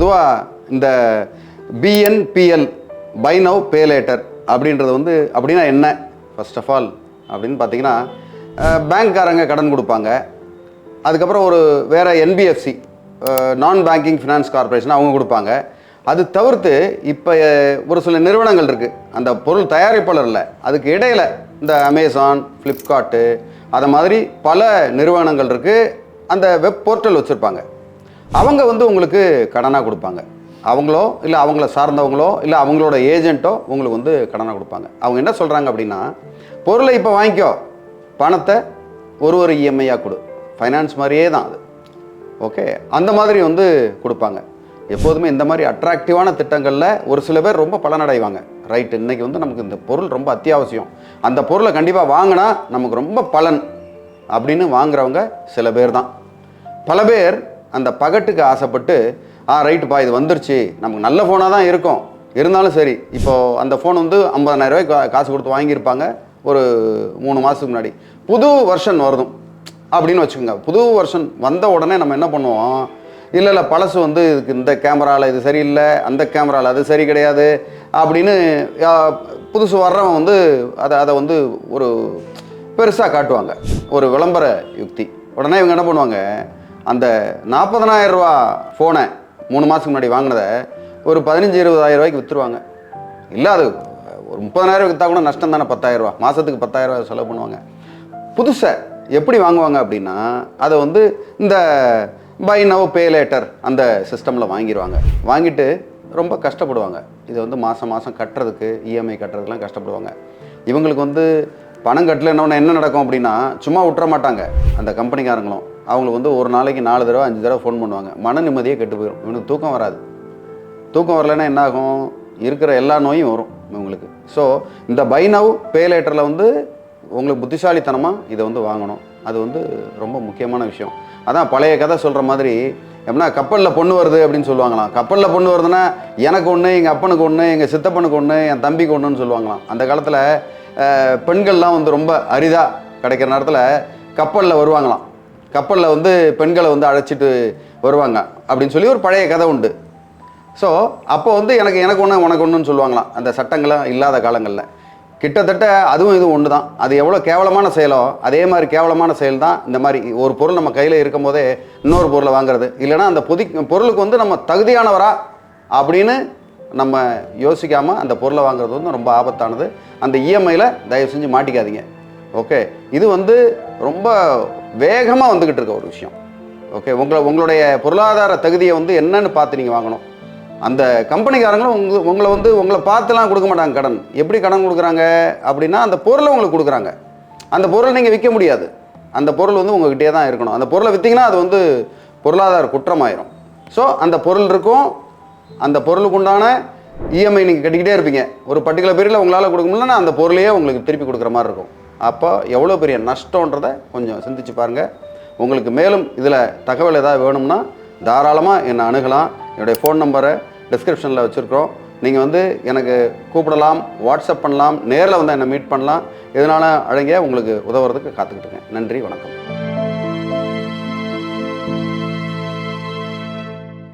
பொதுவாக இந்த BNPL buy now pay later அப்படின்றது வந்து அப்படின்னா என்ன ஃபர்ஸ்ட் ஆஃப் ஆல் அப்படின்னு பார்த்தீங்கன்னா, பேங்க்காரங்க கடன் கொடுப்பாங்க. அதுக்கப்புறம் ஒரு வேறு என்பிஎஃப்சி நான் பேங்கிங் ஃபினான்ஸ் கார்பரேஷன் அவங்க கொடுப்பாங்க. அது தவிர்த்து இப்போ ஒரு சில நிறுவனங்கள் இருக்குது, அந்த பொருள் தயாரிப்பாளர் இல்லை, அதுக்கு இடையில் இந்த அமேசான், ஃப்ளிப்கார்ட்டு அதை மாதிரி பல நிறுவனங்கள் இருக்குது. அந்த வெப் போர்ட்டல் வச்சுருப்பாங்க. அவங்க வந்து உங்களுக்கு கடனாக கொடுப்பாங்க. அவங்களோ இல்லை அவங்கள சார்ந்தவங்களோ இல்லை அவங்களோட ஏஜென்ட்டோ உங்களுக்கு வந்து கடனாக கொடுப்பாங்க. அவங்க என்ன சொல்கிறாங்க அப்படின்னா, பொருளை இப்போ வாங்கிக்கோ, பணத்தை ஒரு இஎம்ஐயாக கொடு. ஃபைனான்ஸ் மாதிரியே தான் அது. ஓகே, அந்த மாதிரி வந்து கொடுப்பாங்க. எப்போதுமே இந்த மாதிரி அட்ராக்டிவான திட்டங்களில் ஒரு சில பேர் ரொம்ப பலனடைவாங்க. ரைட்டு, இன்றைக்கி வந்து நமக்கு இந்த பொருள் ரொம்ப அத்தியாவசியம், அந்த பொருளை கண்டிப்பாக வாங்கினா நமக்கு ரொம்ப பலன் அப்படின்னு வாங்குறவங்க சில பேர் தான். பல பேர் அந்த பகட்டுக்கு ஆசைப்பட்டு ரைட்டுப்பா இது வந்துருச்சு, நமக்கு நல்ல ஃபோனாக தான் இருக்கும், இருந்தாலும் சரி, இப்போது அந்த ஃபோன் வந்து 50,000 ரூபாய்க்கு காசு கொடுத்து வாங்கியிருப்பாங்க ஒரு 3 மாதத்துக்கு முன்னாடி. புது வெர்ஷன் வருதும் அப்படின்னு வச்சுக்கோங்க. புது வெர்ஷன் வந்த உடனே நம்ம என்ன பண்ணுவோம், இல்லை பழசு வந்து இதுக்கு இந்த கேமராவில் இது சரியில்லை, அந்த கேமராவில் அது சரி கிடையாது அப்படின்னு புதுசு வர்றவன் வந்து அதை வந்து ஒரு பெருசாக காட்டுவாங்க, ஒரு விளம்பர யுக்தி. உடனே இவங்க என்ன பண்ணுவாங்க, அந்த 40,000 ரூபா ஃபோனை 3 மாதத்துக்கு முன்னாடி வாங்கினதை ஒரு 15,000-20,000 ரூபாய்க்கு விற்றுருவாங்க. இல்லை அது ஒரு 30,000 விற்றா கூட நஷ்டம் தானே. 10,000 ரூபா மாதத்துக்கு 10,000 ரூபா செலவு பண்ணுவாங்க. புதுசை எப்படி வாங்குவாங்க அப்படின்னா, அதை வந்து இந்த பை நவ் பே லேட்டர் அந்த சிஸ்டமில் வாங்கிடுவாங்க. வாங்கிட்டு ரொம்ப கஷ்டப்படுவாங்க. இது வந்து மாதம் மாதம் கட்டுறதுக்கு, இஎம்ஐ கட்டுறதுக்கெலாம் கஷ்டப்படுவாங்க. இவங்களுக்கு வந்து பணம் கட்டலைன்னா என்ன நடக்கும் அப்படின்னா, சும்மா விட்டுற மாட்டாங்க அந்த கம்பெனிக்காரங்களும். அவங்களுக்கு வந்து ஒரு நாளைக்கு 4 தடவை 5 தடவை ஃபோன் பண்ணுவாங்க. மன நிம்மதியே கெட்டு போயிடும். இவனுக்கு தூக்கம் வராது. தூக்கம் வரலைன்னா என்ன ஆகும், இருக்கிற எல்லா நோயும் வரும் இவங்களுக்கு. ஸோ இந்த பை நவ் பே லேட்டரில் வந்து உங்களுக்கு புத்திசாலித்தனமாக இதை வந்து வாங்கணும். அது வந்து ரொம்ப முக்கியமான விஷயம். அதான் பழைய கதை சொல்கிற மாதிரி, எப்படின்னா கப்பலில் பொண்ணு வருது அப்படின்னு சொல்லுவாங்களாம். கப்பலில் பொண்ணு வருதுன்னா எனக்கு ஒன்று, எங்கள் அப்பனுக்கு ஒன்று, எங்கள் சித்தப்பனுக்கு ஒன்று, என் தம்பிக்கு ஒன்றுன்னு சொல்லுவாங்களாம். அந்த காலத்தில் பெண்கள்லாம் வந்து ரொம்ப அரிதாக கிடைக்கிற நேரத்தில் கப்பலில் வருவாங்களாம். கப்பலில் வந்து பெண்களை வந்து அழைச்சிட்டு வருவாங்க அப்படின்னு சொல்லி ஒரு பழைய கதை உண்டு. ஸோ அப்போ வந்து எனக்கு ஒன்று உனக்கு ஒன்றுன்னு சொல்லுவாங்களாம் அந்த சட்டங்கள்லாம் இல்லாத காலங்களில். கிட்டத்தட்ட அதுவும் இதுவும் ஒன்று தான். அது எவ்வளோ கேவலமான செயலோ அதே மாதிரி கேவலமான செயல் தான் இந்த மாதிரி ஒரு பொருள் நம்ம கையில் இருக்கும் போதே இன்னொரு பொருளை வாங்குறது. இல்லைனா அந்த பொருளுக்கு வந்து நம்ம தகுதியானவரா அப்படின்னு நம்ம யோசிக்காமல் அந்த பொருளை வாங்குறது வந்து ரொம்ப ஆபத்தானது. அந்த இஎம்ஐயில் தயவு செஞ்சு மாட்டிக்காதீங்க. ஓகே, இது வந்து ரொம்ப வேகமாக வந்துக்கிட்டு இருக்க ஒரு விஷயம். ஓகே, உங்களுடைய பொருளாதார தகுதியை வந்து என்னன்னு பார்த்து நீங்கள் வாங்கணும். அந்த கம்பெனிக்காரங்களும் உங்களை பார்த்துலாம் கொடுக்க மாட்டாங்க கடன். எப்படி கடன் கொடுக்குறாங்க அப்படின்னா, அந்த பொருளை உங்களுக்கு கொடுக்குறாங்க. அந்த பொருளை நீங்கள் விற்க முடியாது. அந்த பொருள் வந்து உங்கள்கிட்டே தான் இருக்கணும். அந்த பொருளை விற்றீங்கன்னா அது வந்து பொருளாதார குற்றமாயிரும். ஸோ அந்த பொருள் இருக்கும், அந்த பொருளுக்கு உண்டான இஎம்ஐ நீங்கள் கட்டிக்கிட்டே இருப்பீங்க. ஒரு பர்டிகுலர் பீரியடில் உங்களால் கொடுக்க முடியலன்னா அந்த பொருளையே உங்களுக்கு திருப்பி கொடுக்குற மாதிரி இருக்கும். அப்போ எவ்வளோ பெரிய நஷ்டன்றதை கொஞ்சம் சிந்திச்சு பாருங்கள். உங்களுக்கு மேலும் இதில் தகவல் ஏதாவது வேணும்னா தாராளமாக என்னை அணுகலாம். என்னுடைய ஃபோன் நம்பரை டிஸ்கிரிப்ஷனில் வச்சுருக்கோம். நீங்கள் வந்து எனக்கு கூப்பிடலாம், வாட்ஸ்அப் பண்ணலாம், நேரில் வந்து என்னை மீட் பண்ணலாம். இதனால் அழகிய உங்களுக்கு உதவுறதுக்கு காத்துக்கிட்டு இருக்கேன். நன்றி, வணக்கம்.